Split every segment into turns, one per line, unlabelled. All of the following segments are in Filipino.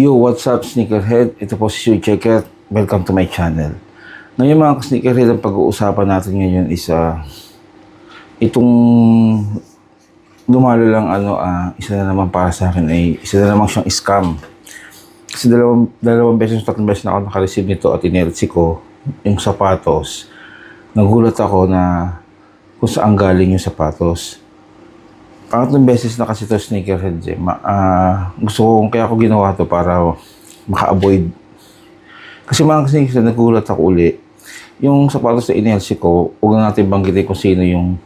Yo, what's up, sneakerhead? Ito po si Shu Checker. Welcome to my channel. Ngayon mga sneakerhead, ang pag-uusapan natin ngayon is itong dumalo lang isa na naman para sa akin ay isa na naman siyang scam. Kasi dalawang beses, tatlong beses na ako nakareceive nito at inertsi ko yung sapatos. Nagulat ako na kung saan galing yung sapatos. Pangatlong beses na kasi ito sneakerhead gusto ko, kaya ako ginawa to para maka-avoid. Kasi mga sneakerhead, nagulat ako uli. Yung sapatos na inelsi ko, huwag na natin banggitin kung sino yung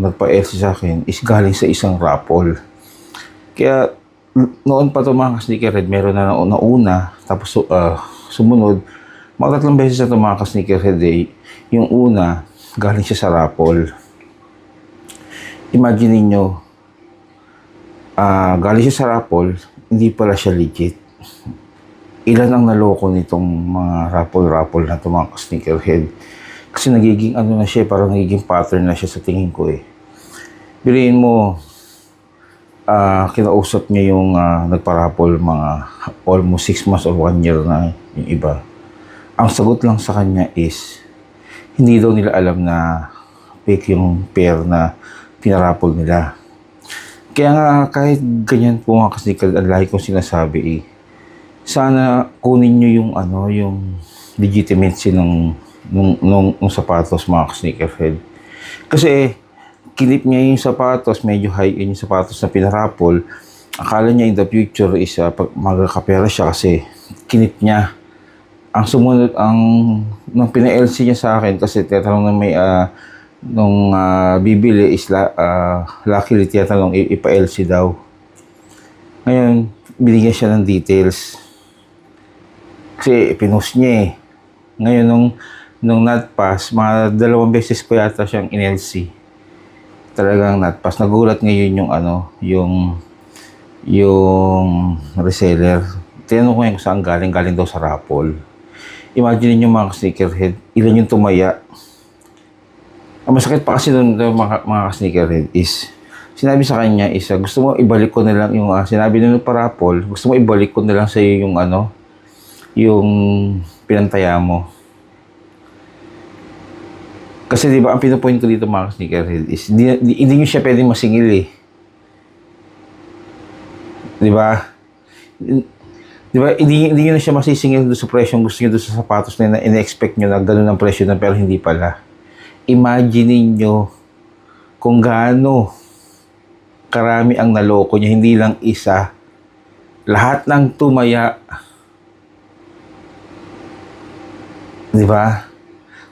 nagpa-LC sa akin is galing sa isang raffle. Kaya noon pa ito mga sneakerhead, meron na una, tapos sumunod. Mga tatlong beses na ito mga sneakerhead yung una, galing siya sa raffle. Imagine niyo, galing siya sa raffle, hindi pala siya legit. Ilan ang naloko nitong mga raffle na ito mga sneakerhead. Kasi nagiging na siya, parang nagiging pattern na siya sa tingin ko eh. Biliin mo, kinausap niya yung nagpa-raffle mga almost 6 months or 1 year na yung iba. Ang sagot lang sa kanya is, hindi daw nila alam na fake yung pair na pinarapol nila. Kaya nga, kahit ganyan po mga kasneakerhead, ang lagi kong sinasabi sana kunin nyo yung legitimacy ng sapatos mga kasneakerhead. Kasi, kinip niya yung sapatos, medyo high-end yung sapatos na pinarapol. Akala niya in the future is magkakapera siya kasi kinip niya. Ang sumunod, nung pina-LC niya sa akin, kasi tinatanong na may nung bibili is luckily tinatanong ipa-LC daw. Ngayon, binigyan siya ng details. Kasi pinost niya eh. Ngayon, nung not pass, mga 2 beses ko yata siyang in-LC. Talagang not pass. Nagulat ngayon yung reseller. Tinanong ko ngayon kung saan galing daw sa raffle. Imagine niyo mga sneakerhead, ilan yung tumaya. Ang masakit pa kasi ng mga sneakerhead is, sinabi sa kanya is, gusto mo ibalik ko na lang yung, sinabi nung parapol, gusto mo ibalik ko na lang sa iyo yung pinantaya mo. Kasi di ba ang pinapoint ko dito mga sneakerhead is, hindi nyo siya pwedeng masingil eh. Di ba? Di ba, hindi nyo na siya masisingil doon sa presyo gusto nyo doon sa sapatos na ina-expect nyo na gano'n ang presyo na pero hindi pala. Imagine niyo kung gaano karami ang naloko niya, hindi lang isa. Lahat ng tumaya. Di ba?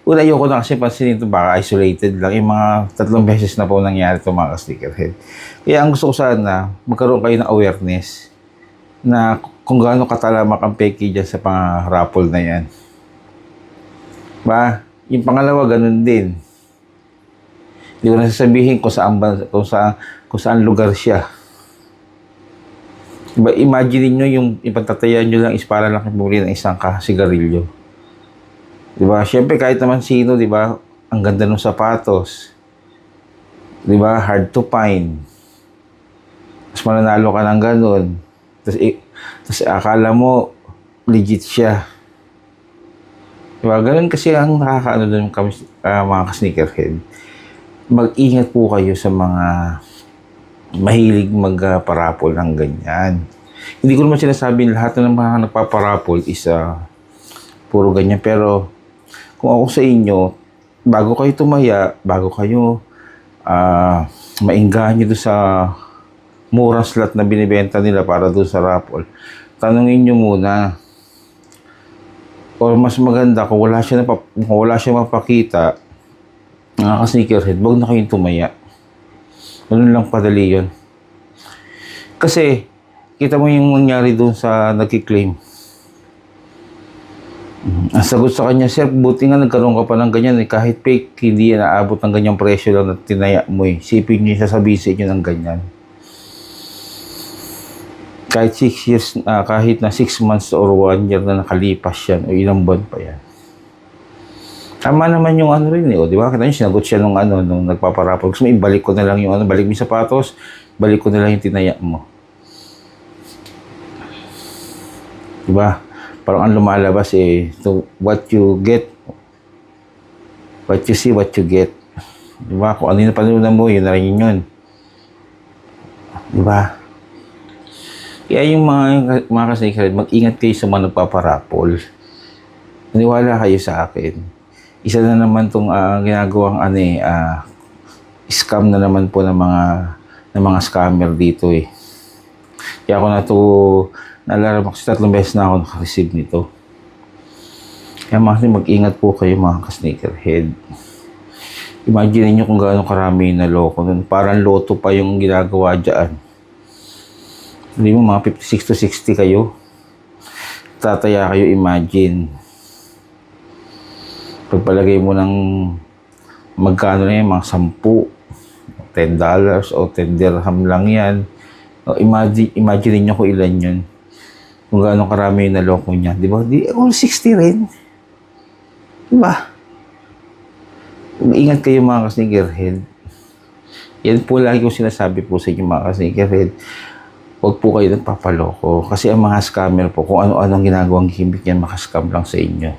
Una, ayoko na kasi pansinin ito, baka isolated lang. Yung mga 3 beses na po nangyari ito mga sneakerhead. Kaya ang gusto ko sana, magkaroon kayo ng awareness na kung gaano katalamak ang peki dyan sa pang-raffle na yan. Ba? Yung pangalawa, ganun din. Hindi ko na sasabihin kung saan lugar siya. Diba, imagine nyo yung ipagtatayan nyo lang is para lang bumili ng isang sigarilyo. Diba, syempre kahit naman sino, diba, ang ganda ng sapatos. Diba, hard to find. Tapos mananalo ka ng ganun. Tapos akala mo, legit siya. Diba? Ganun kasi ang nakakaano doon mga ka-sneakerhead. Mag-ingat po kayo sa mga mahilig magparapol ng ganyan. Hindi ko naman sinasabing lahat ng mga nagpaparapol is puro ganyan. Pero kung ako sa inyo, bago kayo tumaya, bago kayo maingganyo doon sa murang slot na binibenta nila para doon sa raffle, tanungin nyo muna. O mas maganda, kung wala siya mapakita, mga ka-sneakerhead, wag na kayong tumaya. Ganun lang padali yun. Kasi, kita mo yung nangyari doon sa nagkiklaim. Ang sagot sa kanya, sir, buti nga nagkaroon ka pa ng ganyan. Kahit fake, hindi yan naabot ng ganyang presyo lang na tinaya mo eh. Sipin nyo, sasabihin sa inyo ng ganyan. Kahit 6 years, kahit na 6 months or 1 year na nakalipas yan, o ilang buwan pa yan. Tama naman yung rin eh, o di ba? Kita nyo, sinagot siya nung nagpaparapol. Gusto mo, ibalik ko na lang yung balik mo yung sapatos, balik ko na lang yung tinaya mo. Diba? Parang ang lumalabas to what you get, what you see, what you get. Diba? Kung ano yung napanood mo, yun na rin yun. Diba? Kaya yung mga kasneakerhead, mag-ingat kayo sa mga nagpaparapol. Naniwala kayo sa akin. Isa na naman itong ginagawang scam na naman po ng mga scammer dito eh. Kaya ako naalala kasi 3 beses na ako naka-receive nito. Kaya mag-ingat po kayo mga ka-sneakerhead. Imagine niyo kung gaano karami yung naloko nun. Parang loto pa yung ginagawa dyan. Hindi mo mga 56 to 60 kayo. Tataya kayo, imagine. Pagpalagay mo ng magkano na yan, mga 10, $10 o 10 dirham lang yan. Imagine niyo kung ilan yun. Kung gaano karami yung naloko niya. Di ba? All 60 rin. Di ba? Ingat kayo mga ka-sneakerhead. Yan po lagi kong sinasabi po sa inyo mga ka-sneakerhead. Huwag po kayo nagpapaloko. Kasi ang mga scammer po, kung ano-anong ginagawang gimmick yan, makascam lang sa inyo.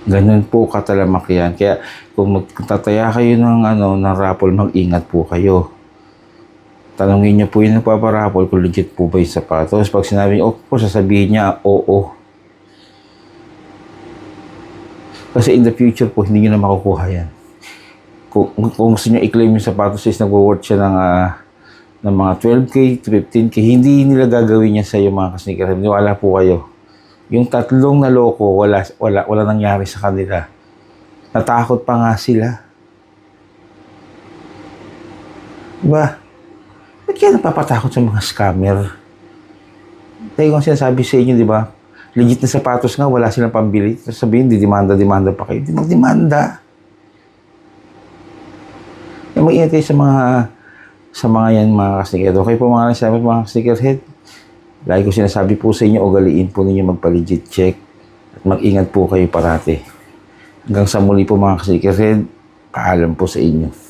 Ganun po katalamak yan. Kaya kung tataya kayo ng raffle, mag-ingat po kayo. Tanungin niyo po yung nagpaparapol kung legit po ba yung sapatos. Pag sinabi niyo, sasabihin niya, oo. Kasi in the future po, hindi niyo na makukuha yan. Kung gusto niyo i-claim yung sapatos is nag-worth siya ng mga 12K to 15K, hindi nila gagawin niya sa iyo mga ka-sneakerhead. Wala po kayo. Yung 3 naloko, wala nangyari sa kanila. Natakot pa nga sila. Diba? Ba't kaya napapatakot sa mga scammer? Dahil kung sinasabi sa inyo, di ba? Legit na sapatos nga, wala silang pambili. Sabihin, demanda pa kayo. Di magdemanda. Kaya mag-ingat kayo sa mga yan mga ka-sneakerhead. Okay po mga ka-sneakerhead. Lagi ko sinasabi po sa inyo, ugaliin po ninyo magpa-legit check. At mag-ingat po kayo parati. Hanggang sa muli po mga ka-sneakerhead, paalam po sa inyo.